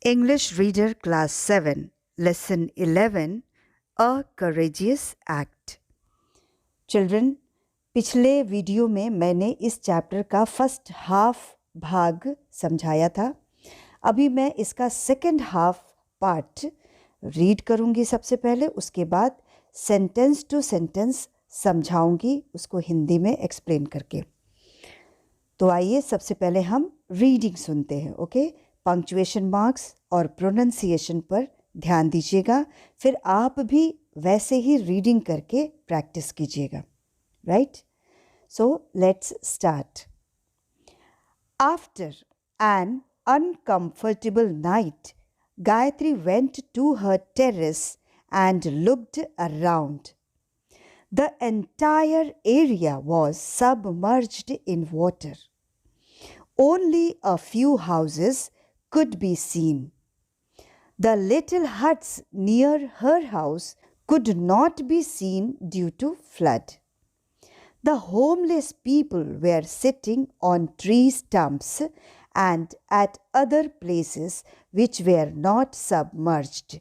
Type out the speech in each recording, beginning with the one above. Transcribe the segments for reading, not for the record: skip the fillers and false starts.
English Reader Class 7, Lesson 11, A Courageous Act. Children, पिछले video में मैंने इस चैप्टर का फर्स्ट हाफ भाग समझाया था. अभी मैं इसका सेकंड हाफ पार्ट रीड करूंगी सबसे पहले, उसके बाद सेंटेंस टू सेंटेंस समझाऊंगी उसको हिंदी में एक्सप्लेन करके. तो आइए सबसे पहले हम रीडिंग सुनते हैं. ओके, पंक्चुएशन मार्क्स और प्रोनंसिएशन पर ध्यान दीजिएगा. फिर आप भी वैसे ही रीडिंग करके प्रैक्टिस कीजिएगा. Right? So let's start. After an uncomfortable night, Gayatri went to her terrace and looked around. The entire area was submerged in water. Only a few houses could be seen. The little huts near her house could not be seen due to flood. The homeless people were sitting on tree stumps and at other places which were not submerged.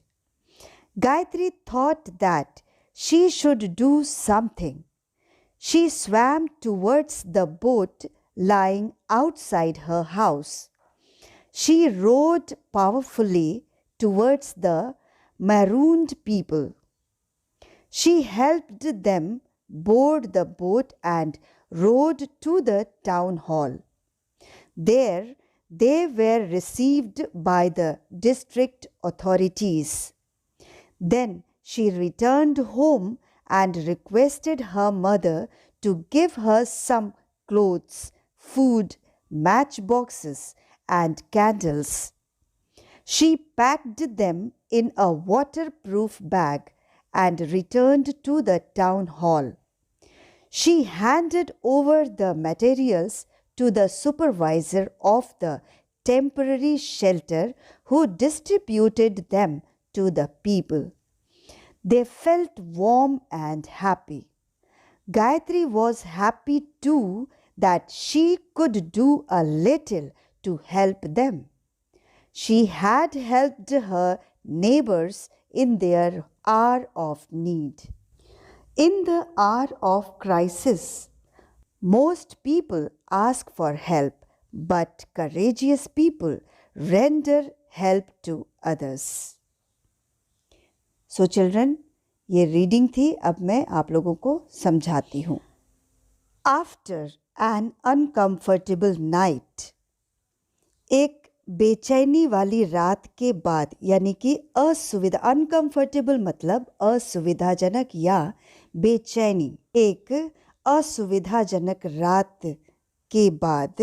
Gayatri thought that she should do something. She swam towards the boat lying outside her house. She rowed powerfully towards the marooned people. She helped them board the boat and rowed to the town hall. There they were received by the district authorities. Then she returned home and requested her mother to give her some clothes, food, matchboxes, and candles. She packed them in a waterproof bag and returned to the town hall. She handed over the materials to the supervisor of the temporary shelter, who distributed them to the people. They felt warm and happy. Gayatri was happy too that she could do a little to help them. She had helped her neighbors in their hour of need. In the hour of crisis, most people ask for help, but courageous people render help to others. So children, ये reading थी. अब मैं आप लोगों को समझाती हूँ. After N uncomfortable night, एक बेचैनी वाली रात के बाद, यानी कि असुविधा, अनकम्फर्टेबल मतलब असुविधाजनक या बेचैनी, एक असुविधाजनक रात के बाद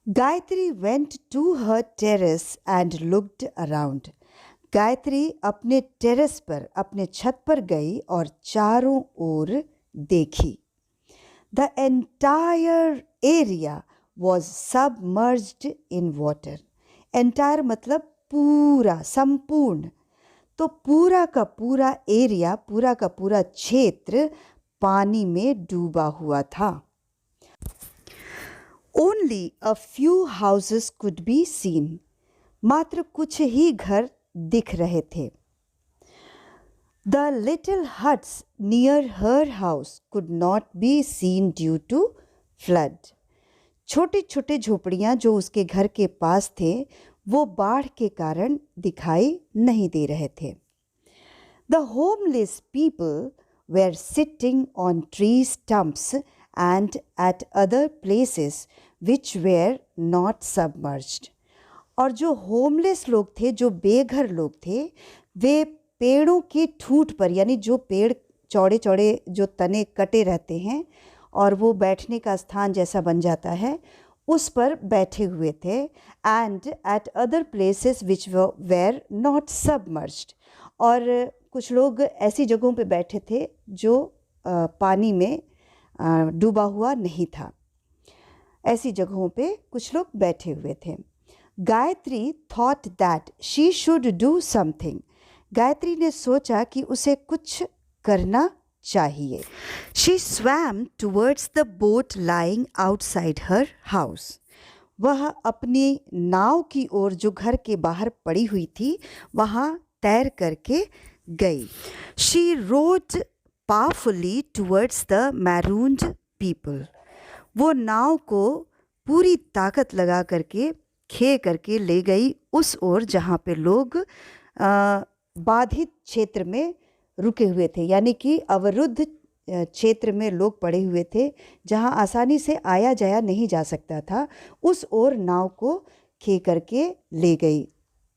Gayatri went to her terrace and looked around. Gayatri अपने टेरेस पर, अपने छत पर गई और चारों ओर देखी. The entire area was submerged in water. Entire मतलब पूरा, संपूर्ण. तो पूरा का पूरा एरिया, पूरा का पूरा क्षेत्र पानी में डूबा हुआ था. Only a few houses could be seen. मात्र कुछ ही घर दिख रहे थे. The little huts near her house could not be seen due to flood. छोटे छोटे झोपड़ियाँ जो उसके घर के पास थे, वो बाढ़ के कारण दिखाई नहीं दे रहे थे. The homeless people were sitting on tree stumps and at other places which were not submerged. और जो होमलेस लोग थे, जो बेघर लोग थे, वे पेड़ों की ठूंठ पर, यानी जो पेड़ चौड़े चौड़े जो तने कटे रहते हैं और वो बैठने का स्थान जैसा बन जाता है, उस पर बैठे हुए थे. And eight other places which were not submerged, और कुछ लोग ऐसी जगहों पे बैठे थे जो पानी में डूबा हुआ नहीं था. ऐसी जगहों पे कुछ लोग बैठे हुए थे. Gayatri thought that she should do something. Gayatri ने सोचा कि उसे कुछ करना चाहिए. She swam towards the boat lying outside her house. वह अपनी नाव की ओर जो घर के बाहर पड़ी हुई थी वहाँ तैर करके गई। She rowed powerfully towards the marooned people. वो नाव को पूरी ताकत लगा करके खे करके ले गई उस ओर जहाँ पे लोग बाधित क्षेत्र में रुके हुए थे, यानी कि अवरुद्ध क्षेत्र में लोग पड़े हुए थे जहाँ आसानी से आया जाया नहीं जा सकता था। उस ओर नाव को खे करके ले गई।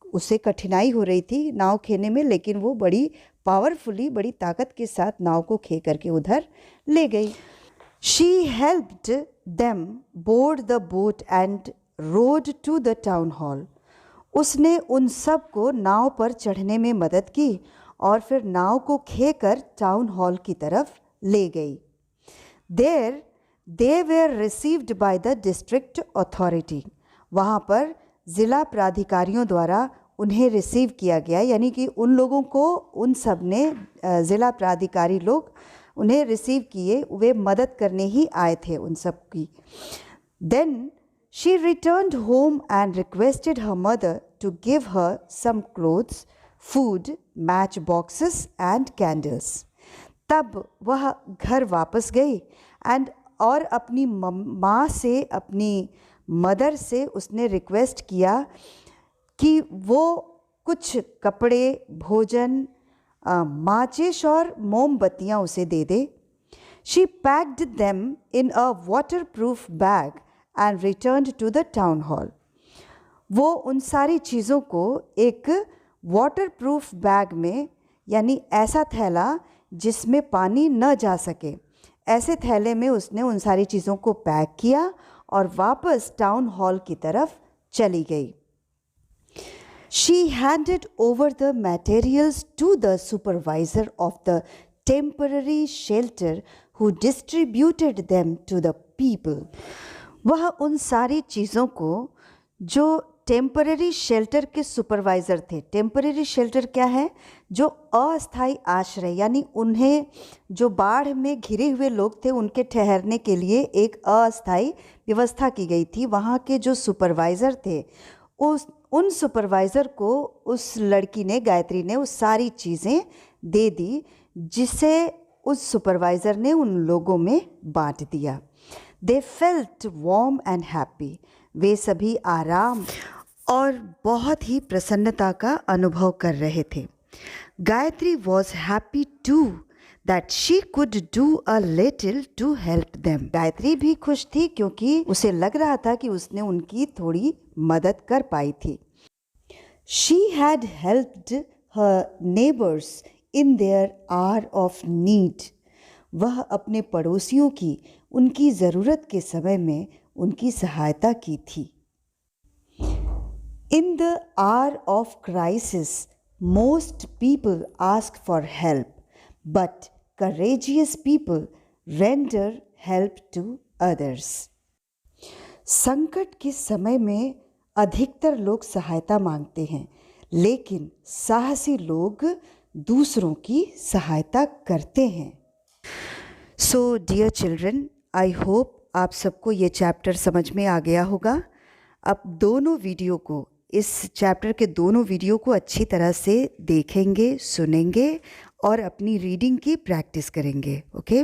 उसे कठिनाई हो रही थी नाव खेने में, लेकिन वो बड़ी पावरफुली, बड़ी ताकत के साथ नाव को खे करके उधर ले गई। She helped them board the boat and rode to the town hall. उसने उन सब को नाव पर चढ़ने में मदद की और फिर नाव को खे कर टाउन हॉल की तरफ ले गई। There they were received by the district authority. वहाँ पर ज़िला प्राधिकारियों द्वारा उन्हें रिसीव किया गया, यानी कि उन लोगों को, उन सब ने, ज़िला प्राधिकारी लोग उन्हें रिसीव किए, वे मदद करने ही आए थे उन सब की। Then she returned home and requested her mother to give her some clothes, food, match boxes and candles. तब वह घर वापस गई और अपनी माँ से, अपनी मदर से उसने रिक्वेस्ट किया कि वो कुछ कपड़े, भोजन, माचिस और मोमबत्तियाँ उसे दे दे। She packed them in a waterproof bag and returned to the town hall. वो उन सारी चीज़ों को एक वाटरप्रूफ बैग में, यानी ऐसा थैला जिसमें पानी न जा सके, ऐसे थैले में उसने उन सारी चीज़ों को पैक किया और वापस टाउन हॉल की तरफ चली गई। She handed over the materials to the supervisor of the temporary shelter who distributed them to the people. वह उन सारी चीज़ों को जो टेम्पररी शेल्टर के सुपरवाइज़र थे, टेम्पररी शेल्टर क्या है, जो अस्थायी आश्रय, यानी उन्हें जो बाढ़ में घिरे हुए लोग थे उनके ठहरने के लिए एक अस्थायी व्यवस्था की गई थी। वहाँ के जो सुपरवाइज़र थे, उन सुपरवाइज़र को उस लड़की ने, गायत्री ने, उस सारी चीज़ें दे दी, जिसे उस सुपरवाइज़र ने उन लोगों में बांट दिया। They felt warm and happy. वे सभी आराम और बहुत ही प्रसन्नता का अनुभव कर रहे थे। Gayatri was happy to that she could do a little to help them. Gayatri भी खुश थी क्योंकि उसे लग रहा था कि उसने उनकी थोड़ी मदद कर पाई थी। She had helped her neighbors in their hour of need. वह अपने पड़ोसियों की उनकी ज़रूरत के समय में उनकी सहायता की थी। In the hour of crisis, most people ask for help, but courageous people render help to others. संकट के समय में अधिकतर लोग सहायता मांगते हैं, लेकिन साहसी लोग दूसरों की सहायता करते हैं। So dear children, I hope आप सबको ये चैप्टर समझ में आ गया होगा। अब दोनों वीडियो को, इस चैप्टर के दोनों वीडियो को अच्छी तरह से देखेंगे, सुनेंगे और अपनी रीडिंग की प्रैक्टिस करेंगे। Okay,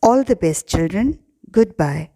all the best children, good bye.